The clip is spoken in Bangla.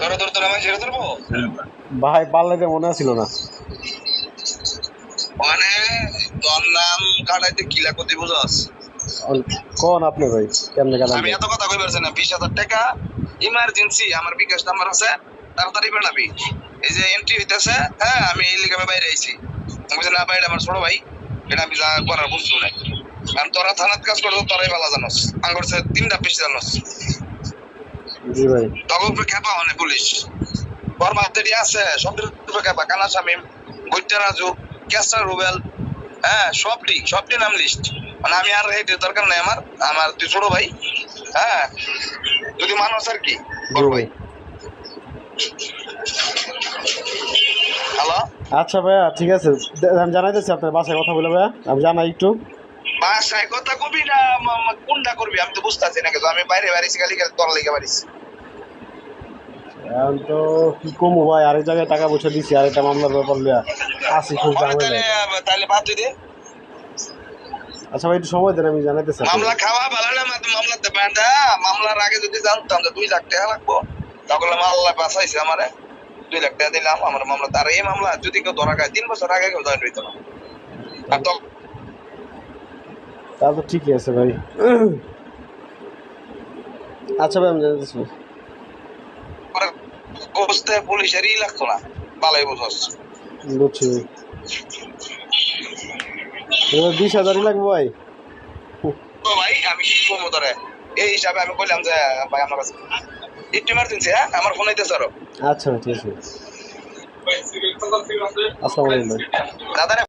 ধরে ধরতে আমি ছেড়ে ধরবো ভাই পারলে তো মনে ছিল না মানে তোর নাম কাটাইতে কি লাগবে তুই বুঝাস কোন আপনি ভাই কেমনে কাটান আমি এত কথা কই পারছি না 20,000 টাকা ইমার্জেন্সি আমার বিকাশ নাম্বার আছে তাড়াতাড়ি বানাবি এই যে এন্ট্রি হইতেছে হ্যাঁ আমি এই লিগে বাইরে আইছি বুঝলি না বাইরে আমার ছোট ভাই এটা আমি যা করার বুঝছো না কারণ তোরা থানাত কাজ করতো তোরাই ভালো জানোস আমার 3টা বেশি জানোস জি ভাই তখন খেপা মানে পুলিশ বরমাতেরি আছে সব খেপা কানা শামিম গৈত্যা রাজু কেসা রুবেল হ্যাঁ সবটি নাম লিস্ট মানে আমি আর হেঁটে দরকার নাই আমার আমার তুই ছোট ভাই হ্যাঁ যদি মানুষ আর কি বড় ভাই হ্যালো আচ্ছা ভাইয়া ঠিক আছে আমি জানাইতেছি আপনার বাসায় কথা বলে ভাইয়া আমি জানাই একটু বাসায় কথা কবি না কোনটা করবি আমি তো বুঝতে পারছি না কিন্তু আমি বাইরে বাড়িছি খালি তোর লেগে বাড়িছি এখন তো কি কমু ভাই আরেক জায়গায় টাকা পয়সা দিছি আরেকটা মামলার ব্যাপার লিয়া আসি খুব তাহলে বাদ দিই দে আচ্ছা ভাই একটু সময় দেন আমি জানাইতেছি মামলা খাওয়া ভালো না মামলাতে বাঁধা মামলার আগে যদি জানতাম যে 2 লাখ টাকা লাগবো তাহলে আল্লাহ বাঁচাইছে আমারে 2 লাখ টাকা দিলাম আমার মামলা তার এই মামলা যদি কেউ ধরা খায় 3 বছর আগে কেউ জয়েন হইতো না আর তো তা তো ঠিকই আছে ভাই আচ্ছা ভাই আমি জানাইতেছি কোস্তে পুলিশেরই লাগতো না ভালোই বুঝছ বুঝছি ভাই 20,000ই লাগবে ভাই তো ভাই আমি কি করবো তোরে এই হিসাবে আমি কইলাম যে ভাই আমার কাছে একটু ইমার্জেন্সি হ্যাঁ আমার ফোন হইতেছে আরো আচ্ছা ঠিক আছে আসসালামু আলাইকুম দাদা